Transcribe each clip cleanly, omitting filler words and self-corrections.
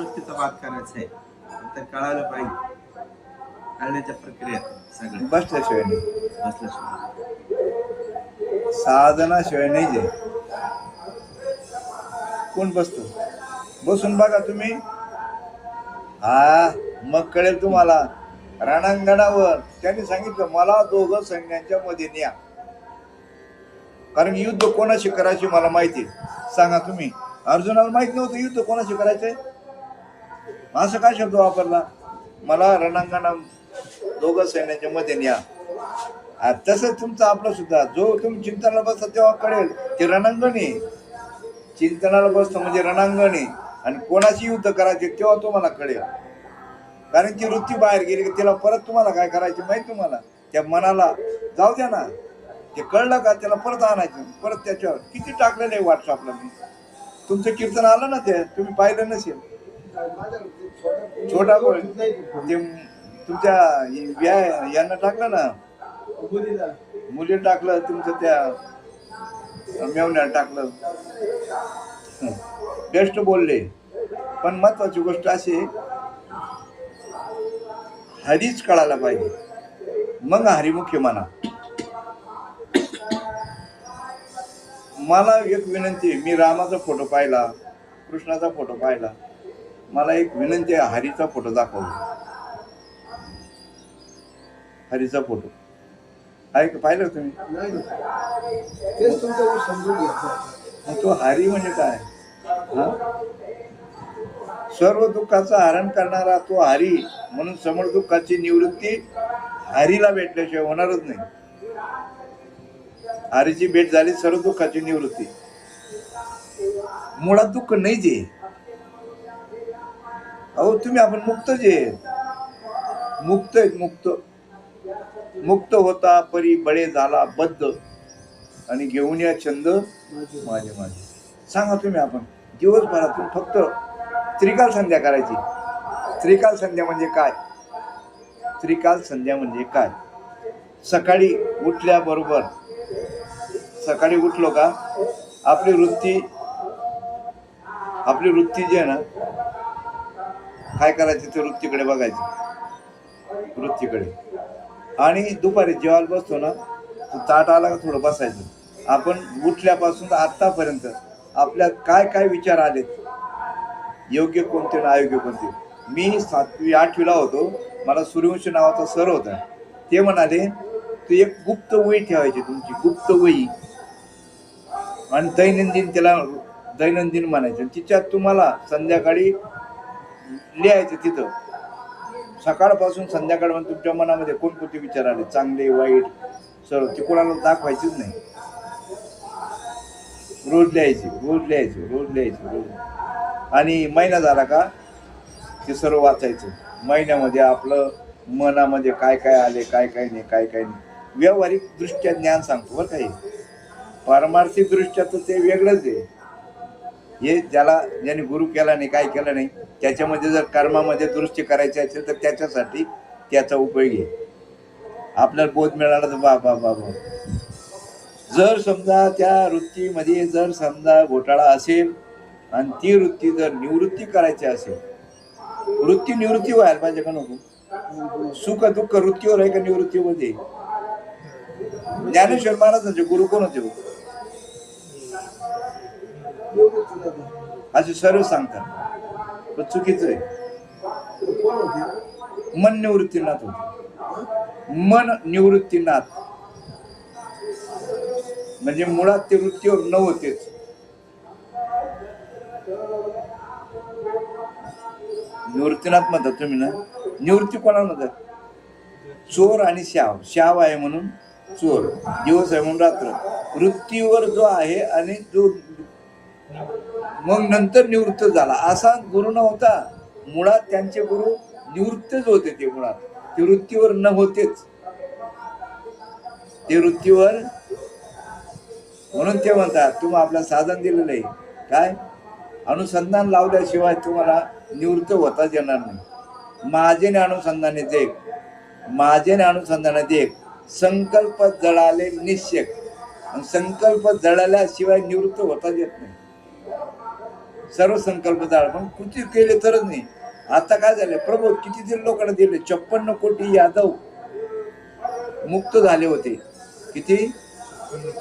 वृत्तीचा वाद करायचा आहे तर कळायला पाहिजे. कळण्याच्या प्रक्रियेत सगळं बसल्याशिवाय नाही, बसल्याशिवाय साधनाशिवाय नाही जे. कोण बसतो? बसून बघा तुम्ही, हा मग कळेल तुम्हाला. रणांगणावर त्यांनी सांगितलं मला दोघं सैन्यांच्या मध्ये न्या, कारण युद्ध कोणाशी करायचे मला माहिती. सांगा तुम्ही, अर्जुनाला माहित नव्हतं युद्ध कोणाशी करायचंय, असं काय शब्द वापरला? मला रणांगणा दोघं सैन्याच्या मध्ये न्या. तसंच तुमचं आपलं सुद्धा, जो तुम्ही चिंतनाला बसता तेव्हा कळेल ते रणांगण आहे. चिंतनाला बसतं म्हणजे रणांगण आहे, आणि कोणाशी युद्ध करायचे तेव्हा तुम्हाला कळेल. कारण ती वृत्ती बाहेर गेली की तिला परत तुम्हाला काय करायची माहिती. तुम्हाला त्या मनाला जाऊ द्या ना, ते कळलं का त्याला परत आणायचं. परत त्याच्यावर किती टाकलेलं आहे व्हॉट्सअपला मी. तुमचं कीर्तन आलं ना, ते तुम्ही पाहिलं नसेल. छोटा ते तुमच्या यांना टाकलं ना, मुली टाकलं, तुमचं त्या मेवण्याला टाकलं. बेस्ट बोलले. पण महत्वाची गोष्ट अशी, हरीच कळायला पाहिजे, मग हरिमुख्य म्हणा. मला एक विनंती आहे, मी रामाचा फोटो पाहिला, कृष्णाचा फोटो पाहिला, मला एक विनंती आहे, हरीचा फोटो दाखव. हरीचा फोटो आहे का? पाहिलं तुम्ही? तो हरी म्हणजे काय? सर्व दुःखाचं हरण करणारा तो हरी, म्हणून समोर दुःखाची निवृत्ती हरीला भेटल्याशिवाय होणारच नाही. हरीची भेट झाली, सर्व दुःखाची निवृत्ती. मुळात दुःख नाही जे. अहो तुम्ही आपण मुक्त जे, मुक्त आहेत, मुक्त. मुक्त होता परी बळे झाला बद्ध, आणि घेऊन या छंद माझे माझे. सांगा तुम्ही, आपण दिवसभरातून फक्त त्रिकाल संध्या करायची. त्रिकाल संध्या म्हणजे काय? त्रिकाल संध्या म्हणजे काय? सकाळी उठल्याबरोबर, सकाळी उठलो का आपली वृत्ती जी आहे ना, काय करायची, ते वृत्तीकडे बघायची, वृत्तीकडे. आणि दुपारी जेवायला बसतो ना, ताट आला का थोडं बसायचं. आपण उठल्यापासून तर आत्तापर्यंत आपल्यात काय काय विचार आलेत, योग्य कोणते ना अयोग्य कोणते. मी 7वी 8वीला होतो, मला सूर्यवंशी नावाचा सर होता. ते म्हणाले तू एक गुप्त वही ठेवायची, तुमची गुप्त वही, आणि दैनंदिन, त्याला दैनंदिन म्हणायचं. तिच्यात तुम्हाला संध्याकाळी लिहायचं. तिथं सकाळपासून संध्याकाळपर्यंत तुमच्या मनामध्ये कोणकोणते विचार आले, चांगले वाईट सर्व, ते कोणाला दाखवायचीच नाही. रोज लिहायचे, रोज लिहायचे, रोज लिहायचे, रोज. आणि महिना झाला का ते सर्व वाचायचं. महिन्यामध्ये आपलं मनामध्ये काय काय आले, काय काय नाही, काय काय नाही. व्यावहारिक दृष्ट्या ज्ञान सांगतो बरं काही, पारमार्थिक दृष्ट्या तर ते वेगळंच आहे. हे ज्याने गुरु केला नाही, काय केलं नाही, त्याच्यामध्ये जर कर्मामध्ये दुरुस्ती करायची असेल तर त्याच्यासाठी त्याचा उपयोग आहे. आपल्याला बोध मिळाला तर बाबा बाबा. जर समजा त्या वृत्तीमध्ये जर समजा घोटाळा असेल, आणि ती वृत्ती जर निवृत्ती करायची असेल, वृत्ती निवृत्ती व्हायला पाहिजे का नको? सुख दुःख वृत्तीवर आहे का निवृत्तीमध्ये? ज्ञानेश्वर महाराजांचे गुरु कोण होते? असे सर्व सांगतात, पण चुकीचं आहे. मन निवृत्तीनाथ होते. मन निवृत्तीनाथ म्हणजे मुळात ते वृत्तीवर न होतेच. निवृत्तीनाथ म्हणतात तुम्ही ना. निवृत्ती कोणाला म्हणतात? चोर आणि श्याव. श्याव आहे म्हणून चोर, दिवस आहे म्हणून रात्र. वृत्तीवर जो आहे आणि जो मग नंतर निवृत्त झाला, असा गुरु नव्हता. मुळात त्यांचे गुरु निवृत्तच होते. ते मुळात ते वृत्तीवर न होतेच, ते वृत्तीवर. म्हणून ते म्हणतात तुम्ही आपलं साधन दिलेलं आहे काय, अनुसंधान लावल्याशिवाय तुम्हाला निवृत्त होताच येणार नाही. माझेने अनुसंधाने देख, माझेने अनुसंधाने देख, संकल्प जळाले निश्चय. संकल्प जळाल्याशिवाय निवृत्त होताच येत नाही. सर्व संकल्प जाळ, पण कृती केले तरच नाही. आता काय झालं, प्रबोध किती लोकांना दिले, 56 कोटी यादव मुक्त झाले होते. किती?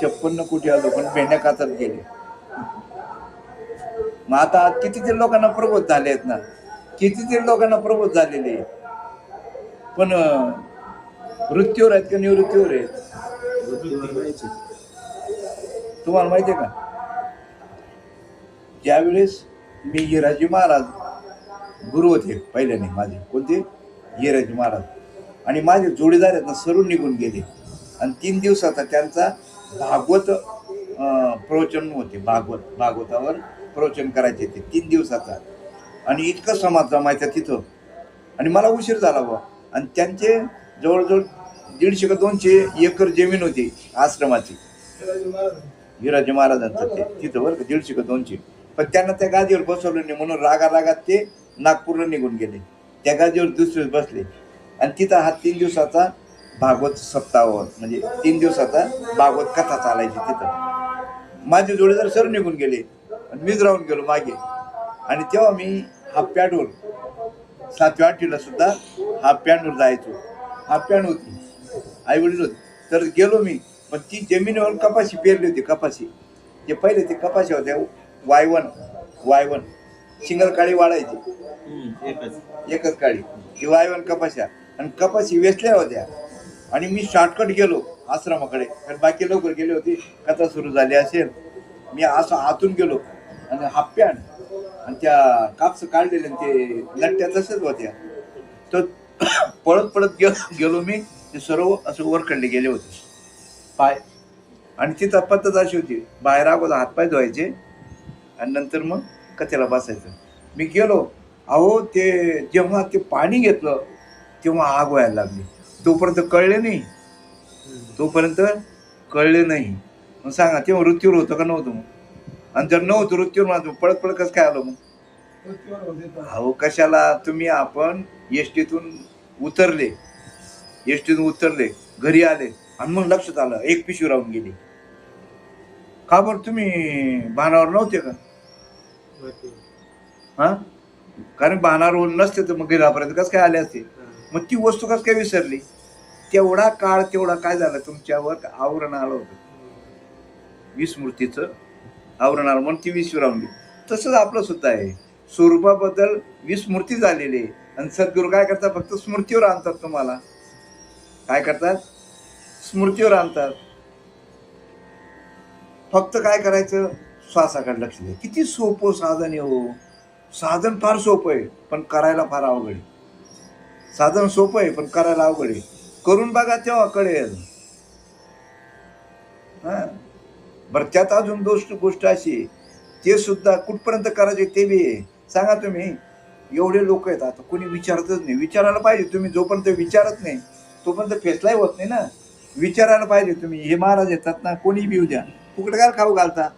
56 कोटी यादव, पण भेंड्या कातात गेले. मग आता कितीतरी लोकांना प्रबोध झाले आहेत ना, कितीतरी लोकांना प्रबोध झालेले, पण मृत्यूवर आहेत का निवृत्तीवर आहेत? तुम्हाला माहितीये का, ज्यावेळेस मी हिराजी महाराज गुरु होते पहिल्याने माझे, कोणते? हिराजी महाराज, आणि माझे जोडीदार आहेत ना सर्व निघून गेले, आणि 3 दिवसाचा त्यांचा भागवत प्रवचन होते. भागवतावर प्रवचन करायचे ते 3 दिवसाचा, आणि इतकं समाज जमायचा तिथं, आणि मला उशीर झाला बा. आणि त्यांचे जवळजवळ 150 का 200 एकर जमीन होती आश्रमाची, हिराजी महाराजांचं ते तिथं बरं का, 150 का 200. पण त्यांना त्या गादीवर बसवलं नाही, म्हणून रागात ते नागपूरला निघून गेले. त्या गादीवर दुसरे बसले, आणि तिथं हा 3 दिवसाचा भागवत सप्ताह, म्हणजे 3 दिवसाचा भागवत कथा चालायची तिथं. माझे जोडीदार सर निघून गेले, आणि मीच राहून गेलो मागे. आणि तेव्हा मी हाफ पॅन्टवर 7वी 8वीला सुद्धा हाफ पॅन्टवर जायचो. हाफ पॅन्ट होती, आई वडील होते, तर गेलो मी. पण ती जमिनीवर कपाशी पेरली होती, कपाशी. ते पहिले ते कपाशी होत्या वायवन सिंगल काळी वाढायची, एकच काळी, ही वायवन कपाशा, आणि कपाशी वेचल्या होत्या. आणि मी शॉर्टकट गेलो आश्रमाकडे, कारण बाकी लवकर गेले होते, कथा सुरू झाली असेल. मी असं आतून गेलो, आणि हाफ पॅन्ट आणि त्या कापस काढलेले ते लट्ट्या तसेच होत्या. तर पळत गेलो मी. ते सर्व असं वरकडले गेले होते पाय, आणि तिथं पद्धत अशी होती, बाहेर अगोदर हातपाय धुवायचे, आणि नंतर मग कथेला बसायचं. मी गेलो, अहो ते जेव्हा ते पाणी घेतलं तेव्हा आग व्हायला लागली. तोपर्यंत कळले नाही. मग सांगा, तेव्हा मृत्यूवर होतं का नव्हतं? मग आणि जर नव्हतं मृत्यूवर माझं पळत कसं काय आलो मग? अहो कशाला, तुम्ही आपण एसटीतून उतरले, घरी आले, आणि मग लक्षात आलं एक पिशवी राहून गेली. का बरं, तुम्ही भानावर नव्हते का? हा, कारण भानावर नसते तर मग घरापर्यंत कसं काय आले असते? मग ती वस्तू कसं काय विसरली? तेवढा काय झालं, तुमच्यावर आवरण आलं होतं, विस्मृतीचं आवरण आलं, म्हणून ती विसरू राहून गेली. तसंच आपलं सुद्धा आहे, स्वरूपाबद्दल विस्मृती झालेली आहे. आणि सद्गुरू काय करतात, फक्त स्मृतीवर आणतात. तुम्हाला काय करतात? स्मृतीवर आणतात. फक्त काय करायचं, श्वासाकडे लक्ष द्या. किती सोपं साधन आहे हो. साधन फार सोपं आहे, पण करायला फार अवघड आहे. साधन सोपं आहे, पण करायला अवघड आहे. करून बघा, तेव्हा कळेल. हा, बरं, त्यात अजून गोष्ट अशी, ते सुद्धा कुठपर्यंत करायचे ते बी आहे. सांगा तुम्ही, एवढे लोक आहेत, आता कोणी विचारतच नाही. विचारायला पाहिजे तुम्ही. जोपर्यंत विचारत नाही तोपर्यंत फेसलाही होत नाही ना. विचारायला पाहिजे तुम्ही. हे महाराज येतात ना, कोणी बी उद्या फुकट काय खाऊ घालता,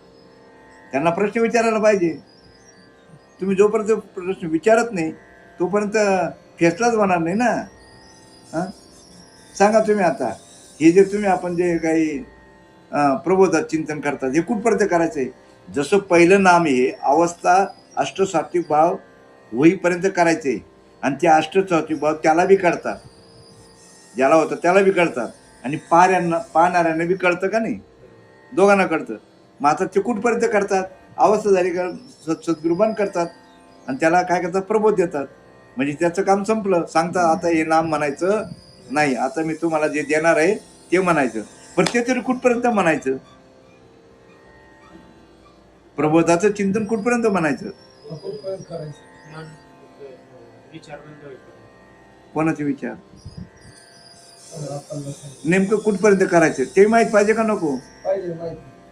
त्यांना प्रश्न विचारायला पाहिजे. तुम्ही जोपर्यंत प्रश्न विचारत नाही तोपर्यंत फेसलाच होणार नाही ना. हां, सांगा तुम्ही, आता हे जे तुम्ही आपण जे काही प्रबोधात चिंतन करतात, हे कुठपर्यंत करायचं आहे? जसं पहिलं नाम हे अवस्था अष्टसात्विक भाव होईपर्यंत करायचे, आणि ते अष्टसात्विक भाव त्याला बी कळतात, ज्याला होतं त्याला बी कळतात, आणि पाहणाऱ्यांना बी कळतं का नाही? दोघांना कळतं. मग आता ते कुठपर्यंत करतात? अवस्था झाली का सद्गुरू बंद करतात, आणि त्याला काय करतात? प्रबोध देतात. म्हणजे त्याचं काम संपलं. सांगतात आता हे नाम म्हणायचं नाही, आता मी तुम्हाला जे देणार आहे ते म्हणायचं. पण ते तरी कुठपर्यंत म्हणायचं? प्रबोधाचं चिंतन कुठपर्यंत म्हणायचं? कोणाचे विचार नेमकं कुठपर्यंत करायचं ते माहित पाहिजे का नको?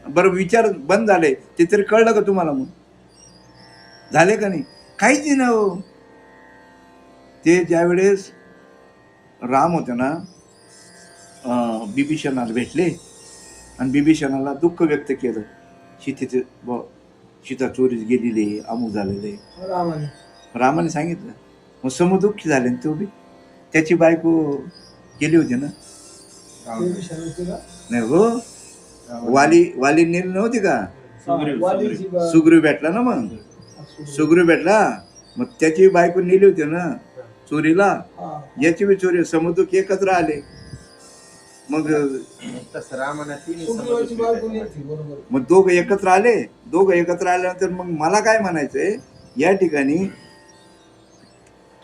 बरं, विचार बंद झाले ते तरी कळलं का तुम्हाला? मग झाले का नाही? काहीच नाही ना हो. ते ज्यावेळेस राम होते ना, बिभीषणाला भेटले, आणि बिभीषणाला दुःख व्यक्त केलं. सीता चोरीस गेलेली, अमुक झालेले रामाने सांगितलं. मग समदुःखी झाले, तो बी. त्याची बायको गेली होती ना, नाही हो, वाली नेली नव्हती का? सुग्रीव भेटला ना. मग सुग्रीव भेटला, मग त्याची बायको नेली होती ना चोरीला, याची बी चोरी, समुद्र एकत्र आले. मग तसं रामाना तिन्ही सुग्रीवाची समजून बायको घेतलं. नेलती, बरोबर. मग दोघं एकत्र आले. दोघं एकत्र आल्यानंतर मग मला काय म्हणायचंय या ठिकाणी,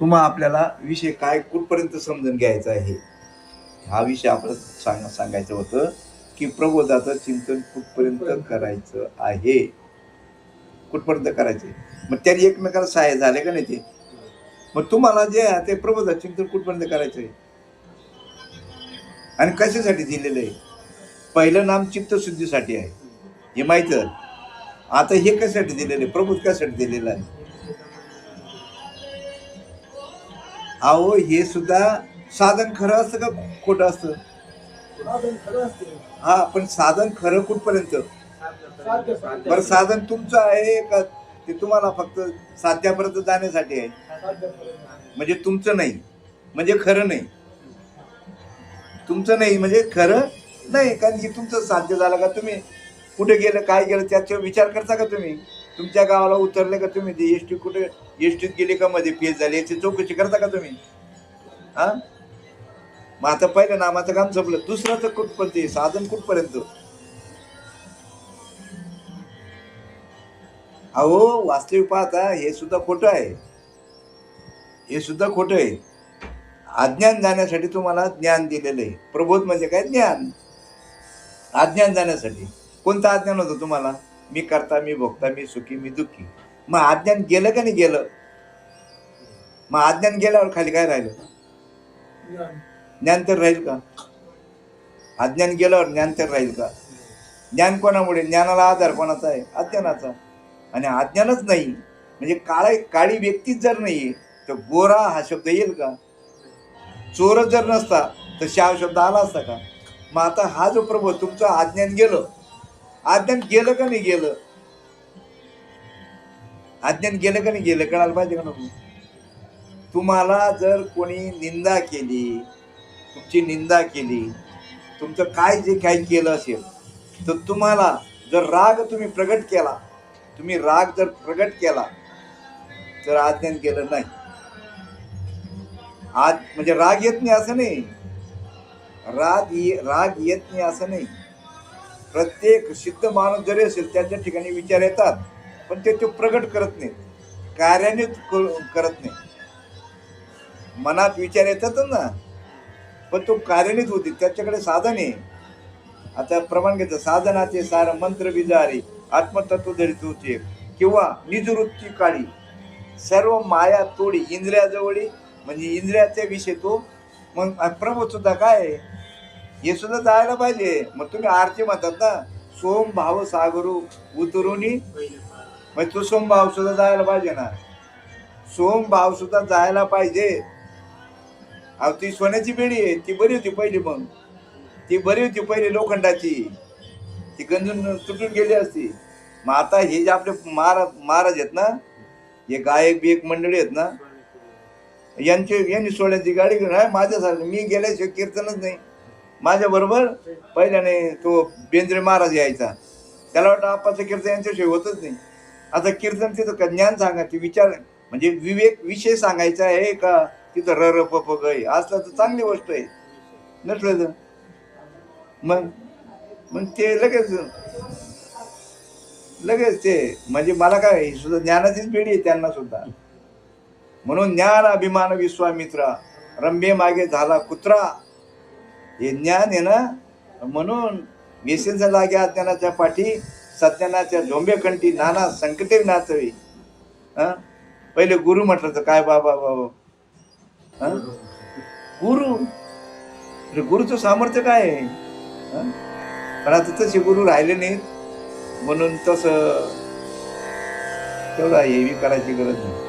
आपल्याला विषय काय कुठपर्यंत समजून घ्यायचा आहे, हा विषय आपल्याला सांगायचं होतं की प्रबोधाचं चिंतन कुठपर्यंत करायचं आहे, कुठपर्यंत करायचे. मग त्यांनी एकमेकाला सहाय्य झाले का नाही ते. मग तुम्हाला जे आहे ते प्रबोधाचं चिंतन कुठपर्यंत करायचं आहे आणि कशासाठी दिलेलं आहे. पहिलं नाम चित्तशुद्धीसाठी आहे, हे माहित. आता हे कशासाठी दिलेलं आहे, प्रबोध कशासाठी दिलेलं आहे. अहो हे सुद्धा साधन खरं असतं का खोटं असतं. साधन खरं असते. हा, पण साधन खरं कुठपर्यंत. साध्य बरं साधन तुमचं आहे का ते तुम्हाला फक्त साध्यापर्यंत जाण्यासाठी आहे. साध्यपर्यंत. म्हणजे तुमचं नाही म्हणजे खरं नाही, तुमचं नाही म्हणजे खरं नाही. कारण की तुमचं साध्य झालं का, तुम्ही कुठे गेलं काय गेलं त्याचा विचार करता का तुम्ही. तुमच्या गावाला उतरले का तुम्ही, ते एसटी कुठे एसटीत गेले का मध्ये फेल झाली याची चौकशी करता का तुम्ही. हा, मग आता पहिलं नामाचं काम संपलं, दुसऱ्याचं कुठपर्यंत साधन कुठपर्यंत. अहो वास्तविक पाहता हे सुद्धा खोटं आहे, हे सुद्धा खोटं आहे. अज्ञान जाण्यासाठी तुम्हाला ज्ञान दिलेलं आहे. प्रबोध म्हणजे काय, ज्ञान. अज्ञान जाण्यासाठी. कोणतं अज्ञान होतं तुम्हाला, मी करता, मी भोगता, मी सुखी, मी दुःखी. मग अज्ञान गेलं का नाही गेलं. मग अज्ञान गेल्यावर खाली काय राहिलं, ज्ञान. ज्ञान तर राहील का. अज्ञान गेल्यावर ज्ञान तर राहील का. ज्ञान कोणामुळे, ज्ञानाला आधार कोणाचा आहे, अज्ञानाचा. आणि अज्ञानच नाही म्हणजे काळी व्यक्तीच जर नाही तर गोरा हा शब्द येईल का. चोरच जर नसता तर शाव शब्द आला असता का. मग आता हा जो प्रबोध तुमचं अज्ञान गेलं, अज्ञान गेलं का नाही गेलं, अज्ञान गेलं का नाही गेलं कळायला पाहिजे का नको. तुम्हाला जर कोणी निंदा केली, तुमची निंदा केली, तुमचं काय जे काही केलं असेल तर तुम्हाला जर राग तुम्ही प्रगट केला, तुम्ही राग जर प्रगट केला तर अज्ञान केलं नाही. आज म्हणजे राग येत नाही असं नाही, राग येत नाही असं नाही. प्रत्येक सिद्ध माणूस जरी असेल त्याच्या ठिकाणी विचार येतात, पण ते प्रगट करत नाही, कार्यान्वित करत नाही. मनात विचार येतात ना, पण तो कार्यान्वित होते, त्याच्याकडे साधन आहे. आता प्रमाण घेतं, साधनाचे सार मंत्र विजारी आत्मतत्व धरितोचे किंवा निजवृत्ती काळी सर्व माया तोडी इंद्रियाजवळी, म्हणजे इंद्रियाच्या विषय तो. मग प्रबोध सुद्धा काय आहे, हे सुद्धा जायला पाहिजे. मग तुम्ही आरती म्हणतात ना, सोम भाव सागरू उतरुनी, मग तो सोम भाव सुद्धा जायला पाहिजे ना. सोम भाव सुद्धा जायला पाहिजे. अहो ती सोन्याची बेडी आहे, ती बरी होती पहिली, मग ती बरी होती पहिली लोखंडाची, ती गंजून तुटून गेली असती. मग आता हे जे आपले महाराज आहेत ना, हे गायक बियक मंडळी आहेत ना, यांनी सोन्याची गाडी घेऊन आहे. माझ्यासारखं मी गेल्याशिवाय कीर्तनच नाही. माझ्या बरोबर पहिल्याने तो बेंद्रे महाराज यायचा, त्याला वाटतं आपाचं कीर्तन यांच्याशिवाय होतच नाही. आता कीर्तन तिथं का ज्ञान सांगा, ते विचार म्हणजे विवेक विषय सांगायचा आहे का, तिथं र प प ग असलं तर चांगली गोष्ट आहे, नसलं तर मग ते लगेच ते म्हणजे मला काय, ही सुद्धा ज्ञानाचीच पिढी आहे त्यांना सुद्धा. म्हणून ज्ञान अभिमान विश्वामित्रा रंभे मागे झाला कुत्रा. हे ज्ञान आहे ना, म्हणून व्यसनचा लागे अज्ञानाच्या पाठी सज्ञानाच्या झोंबेकंठी नाना संकटे नाचवी. पहिले गुरु म्हटलं तर काय बाबा गुरुचं सामर्थ्य काय आहे. पण आता तसे गुरु राहिले नाहीत, म्हणून तसं तेवढा हेवी करायची गरज नाही.